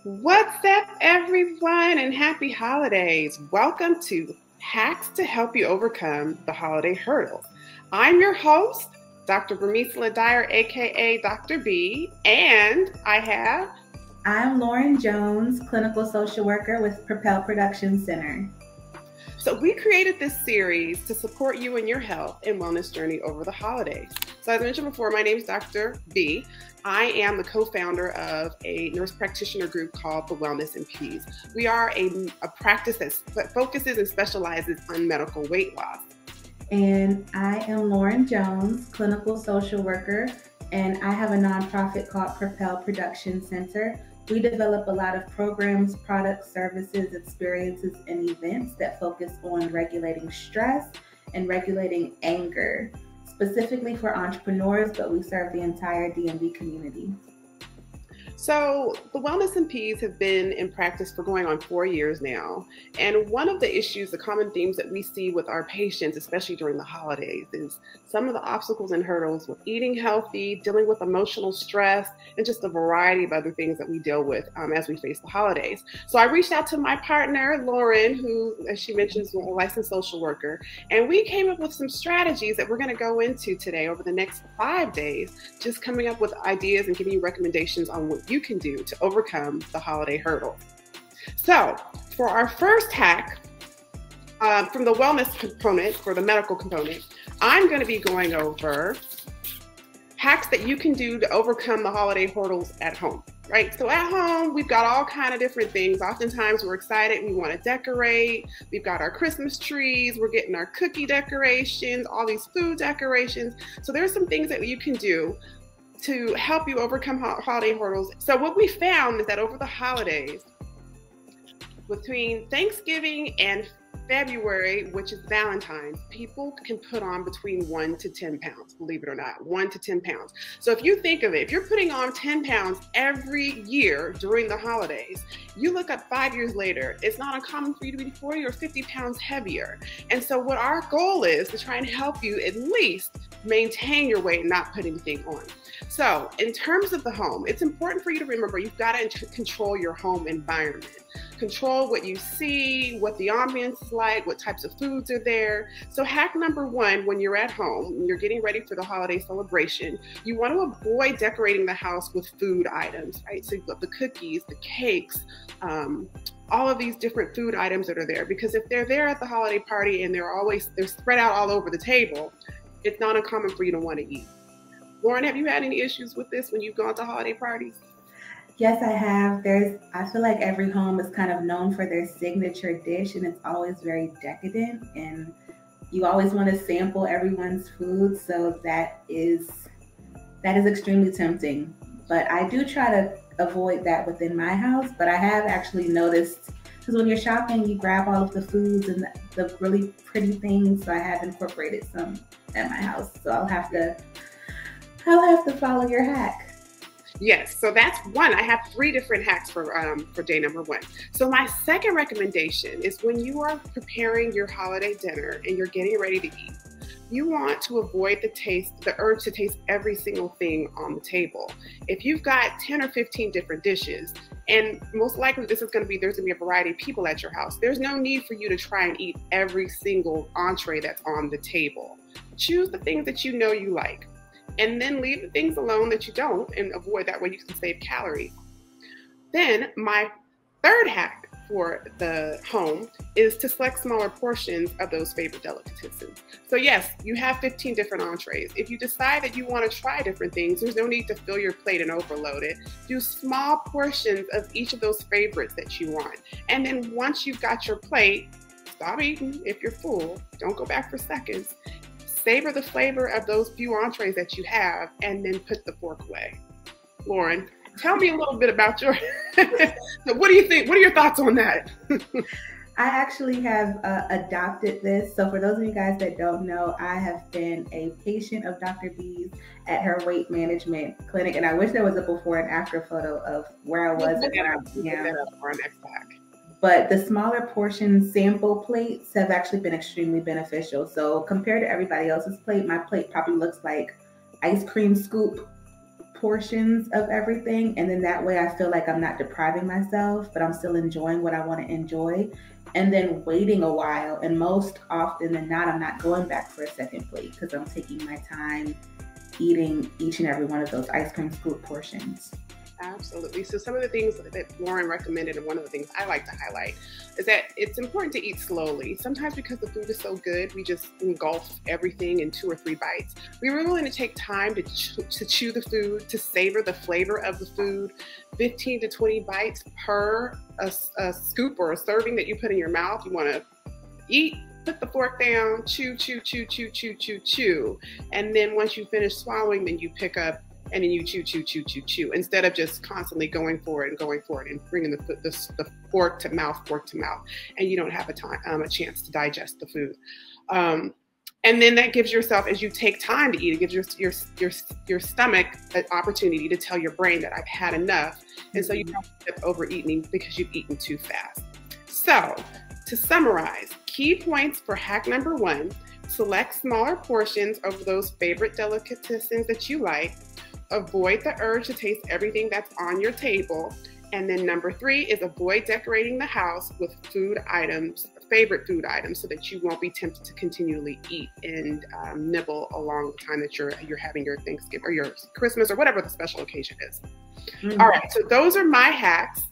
What's up, everyone, and happy holidays. Welcome to Hacks to Help You Overcome the Holiday Hurdles. I'm your host, Dr. Bermesola Dyer, aka Dr. B, and I'm Lauren Jones, clinical social worker with Propel Production Center. So we created this series to support you in your health and wellness journey over the holidays. So as I mentioned before, my name is Dr. B. I am the co-founder of a nurse practitioner group called the TWNPS. We are a practice that focuses and specializes on medical weight loss. And I am Lauren Jones, clinical social worker, and I have a nonprofit called Propel Production Center. We develop a lot of programs, products, services, experiences, and events that focus on regulating stress and regulating anger, specifically for entrepreneurs, but we serve the entire DMV community. So the Wellness and Peas have been in practice for going on 4 years now. And one of the issues, the common themes that we see with our patients, especially during the holidays, is some of the obstacles and hurdles with eating healthy, dealing with emotional stress, and just a variety of other things that we deal with as we face the holidays. So I reached out to my partner, Lauren, who, as she mentioned, is a licensed social worker. And we came up with some strategies that we're going to go into today over the next 5 days, just coming up with ideas and giving you recommendations on what you can do to overcome the holiday hurdle. So for our first hack, from the wellness component, for the medical component, I'm going to be going over hacks that you can do to overcome the holiday hurdles at home, right? So at home, we've got all kind of different things. Oftentimes we're excited, we want to decorate. We've got our Christmas trees, we're getting our cookie decorations, all these food decorations. So there's some things that you can do to help you overcome holiday hurdles. So what we found is that over the holidays, between Thanksgiving and February, which is Valentine's, people can put on between 1 to 10 pounds, believe it or not, 1 to 10 pounds. So if you think of it, if you're putting on 10 pounds every year during the holidays, you look up 5 years later, it's not uncommon for you to be 40 or 50 pounds heavier. And so what our goal is to try and help you at least maintain your weight and not put anything on. So in terms of the home, it's important for you to remember you've got to control your home environment. Control what you see, what the ambience is like, what types of foods are there. So hack number 1, when you're at home and you're getting ready for the holiday celebration, you want to avoid decorating the house with food items, right? So you've got the cookies, the cakes, all of these different food items that are there, because if they're there at the holiday party and they're spread out all over the table, it's not uncommon for you to want to eat. Lauren, have you had any issues with this when you've gone to holiday parties? Yes, I have. I feel like every home is kind of known for their signature dish, and it's always very decadent, and you always want to sample everyone's food. So that is extremely tempting. But I do try to avoid that within my house. But I have actually noticed, because when you're shopping, you grab all of the foods and the really pretty things. So I have incorporated some at my house. So I'll have to follow your hack. Yes, so that's one. I have 3 different hacks for day number 1. So my second recommendation is when you are preparing your holiday dinner and you're getting ready to eat, you want to avoid the urge to taste every single thing on the table. If you've got 10 or 15 different dishes, and most likely there's going to be a variety of people at your house, there's no need for you to try and eat every single entree that's on the table. Choose the things that you know you like, and then leave the things alone that you don't, and avoid. That way you can save calories. Then my third hack for the home is to select smaller portions of those favorite delicatessens. So yes, you have 15 different entrees. If you decide that you want to try different things, there's no need to fill your plate and overload it. Do small portions of each of those favorites that you want. And then once you've got your plate, stop eating. If you're full, don't go back for seconds. Savor the flavor of those few entrees that you have, and then put the fork away. Lauren, tell me a little bit about so what do you think? What are your thoughts on that? I actually have adopted this. So for those of you guys that don't know, I have been a patient of Dr. B's at her weight management clinic. And I wish there was a before and after photo of where I was. For our next hack. But the smaller portion sample plates have actually been extremely beneficial. So compared to everybody else's plate, my plate probably looks like ice cream scoop portions of everything. And then that way I feel like I'm not depriving myself, but I'm still enjoying what I want to enjoy. And then waiting a while. And most often than not, I'm not going back for a second plate because I'm taking my time eating each and every one of those ice cream scoop portions. Absolutely. So some of the things that Lauren recommended, and one of the things I like to highlight, is that it's important to eat slowly. Sometimes because the food is so good, we just engulf everything in 2 or 3 bites. We really want to take time to chew the food, to savor the flavor of the food. 15 to 20 bites per a scoop or a serving that you put in your mouth. You want to eat, put the fork down, chew, chew, chew, chew, chew, chew, chew. And then once you finish swallowing, then you pick up and then you chew, chew, chew, chew, chew, instead of just constantly going for it and bringing the fork to mouth, and you don't have a chance to digest the food. And then that gives yourself, as you take time to eat, it gives your stomach an opportunity to tell your brain that I've had enough, and so you don't end up overeating because you've eaten too fast. So to summarize, key points for hack number 1: select smaller portions of those favorite delicatessens that you like. Avoid the urge to taste everything that's on your table. And then number 3 is avoid decorating the house with favorite food items, so that you won't be tempted to continually eat and nibble along the time that you're having your Thanksgiving or your Christmas or whatever the special occasion is. Mm-hmm. All right, so those are my hacks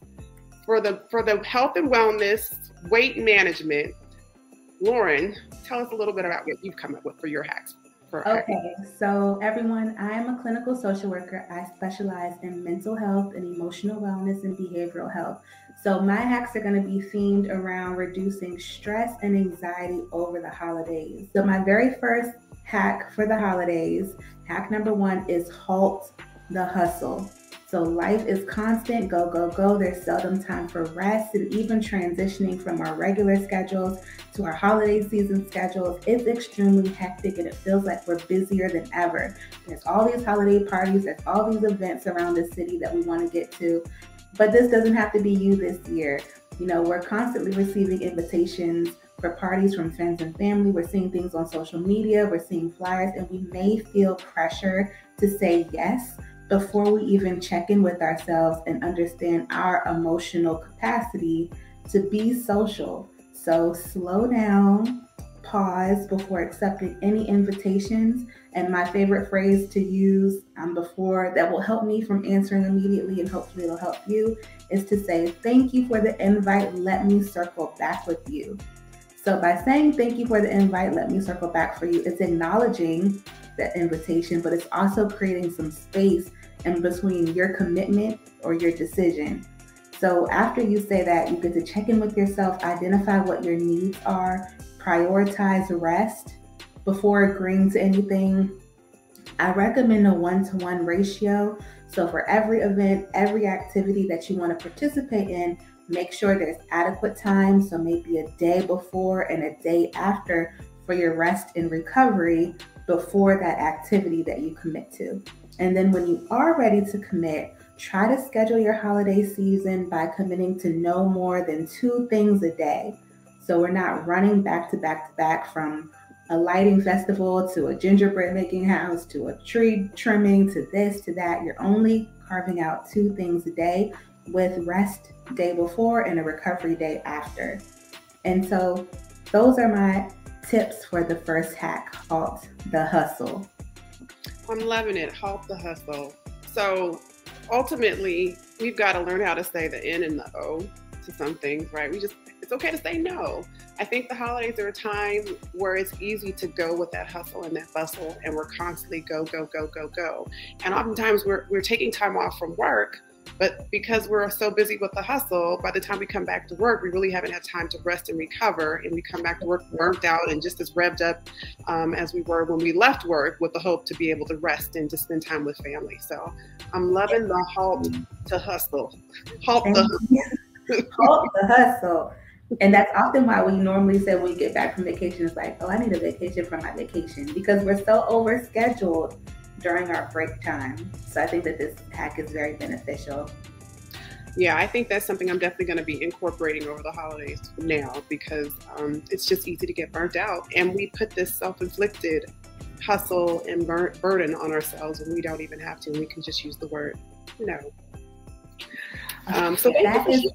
for the health and wellness, weight management. Lauren, tell us a little bit about what you've come up with for your hacks. Okay, so everyone, I am a clinical social worker. I specialize in mental health and emotional wellness and behavioral health. So my hacks are going to be themed around reducing stress and anxiety over the holidays. So my very first hack for the holidays, hack number 1, is halt the hustle. So life is constant, go, go, go. There's seldom time for rest, and even transitioning from our regular schedules to our holiday season schedules, it's extremely hectic, and it feels like we're busier than ever. There's all these holiday parties, there's all these events around the city that we want to get to, but this doesn't have to be you this year. You know, we're constantly receiving invitations for parties from friends and family. We're seeing things on social media, we're seeing flyers, and we may feel pressure to say yes before we even check in with ourselves and understand our emotional capacity to be social. So slow down, pause before accepting any invitations. And my favorite phrase to use before that will help me from answering immediately, and hopefully it'll help you, is to say, thank you for the invite, let me circle back with you. So by saying thank you for the invite, let me circle back for you, it's acknowledging that invitation, but it's also creating some space in between your commitment or your decision. So after you say that, you get to check in with yourself, identify what your needs are, prioritize rest before agreeing to anything. I recommend a 1-to-1 ratio. So for every event, every activity that you want to participate in, make sure there's adequate time. So maybe a day before and a day after for your rest and recovery before that activity that you commit to. And then when you are ready to commit, try to schedule your holiday season by committing to no more than 2 things a day. So we're not running back to back to back from a lighting festival to a gingerbread making house to a tree trimming to this to that. You're only carving out 2 things a day with rest day before and a recovery day after. And so those are my tips for the first hack, halt the hustle. I'm loving it, halt the hustle. So ultimately, we've got to learn how to say the N and the O to some things, right? It's okay to say no. I think the holidays are a time where it's easy to go with that hustle and that bustle, and we're constantly go, go, go, go, go. And oftentimes we're taking time off from work, but because we're so busy with the hustle, by the time we come back to work, we really haven't had time to rest and recover. And we come back to work burnt out and just as revved up as we were when we left work, with the hope to be able to rest and to spend time with family. So I'm loving the halt to hustle. Halt the hustle. Halt the hustle. And that's often why we normally say when we get back from vacation, it's like, oh, I need a vacation from my vacation, because we're so overscheduled during our break time. So I think that this hack is very beneficial. Yeah, I think that's something I'm definitely going to be incorporating over the holidays now, because it's just easy to get burnt out. And we put this self-inflicted hustle and burden on ourselves when we don't even have to. We can just use the word no. So that is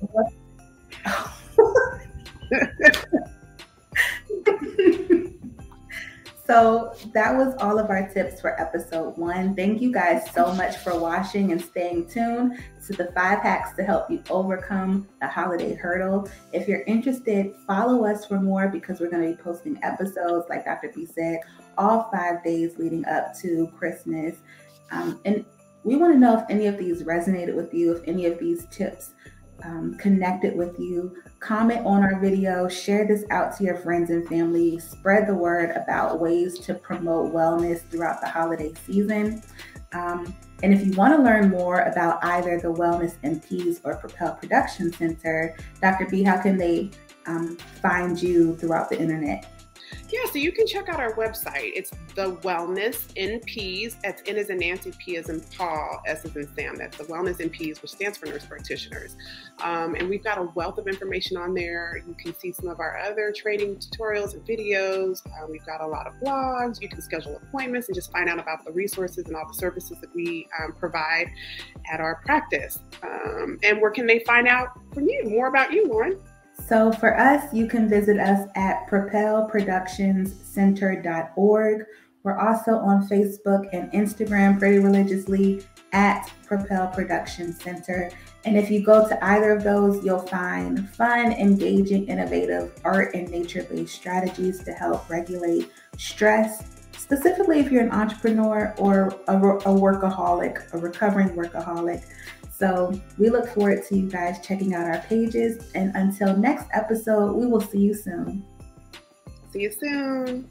So that was all of our tips for episode 1. Thank you guys so much for watching and staying tuned to the 5 hacks to help you overcome the holiday hurdle. If you're interested, follow us for more because we're going to be posting episodes, like Dr. B said, all 5 days leading up to Christmas. And we want to know if any of these resonated with you, if any of these tips connected with you. Comment on our video, share this out to your friends and family, spread the word about ways to promote wellness throughout the holiday season. And if you want to learn more about either the Wellness NPs or Propel Production Center, Dr. B, how can they find you throughout the internet? Yeah, so you can check out our website. It's the Wellness NPs. That's N as in Nancy, P as in Paul, S as in Sam. That's the Wellness NPs, which stands for Nurse Practitioners. And we've got a wealth of information on there. You can see some of our other training tutorials and videos. We've got a lot of blogs. You can schedule appointments and just find out about the resources and all the services that we provide at our practice. And where can they find out from you, more about you, Lauren? So for us, you can visit us at propelproductionscenter.org. We're also on Facebook and Instagram pretty religiously at Propel Production Center. And if you go to either of those, you'll find fun, engaging, innovative art and nature-based strategies to help regulate stress, specifically if you're an entrepreneur or a workaholic, a recovering workaholic. So we look forward to you guys checking out our pages. And until next episode, we will see you soon. See you soon.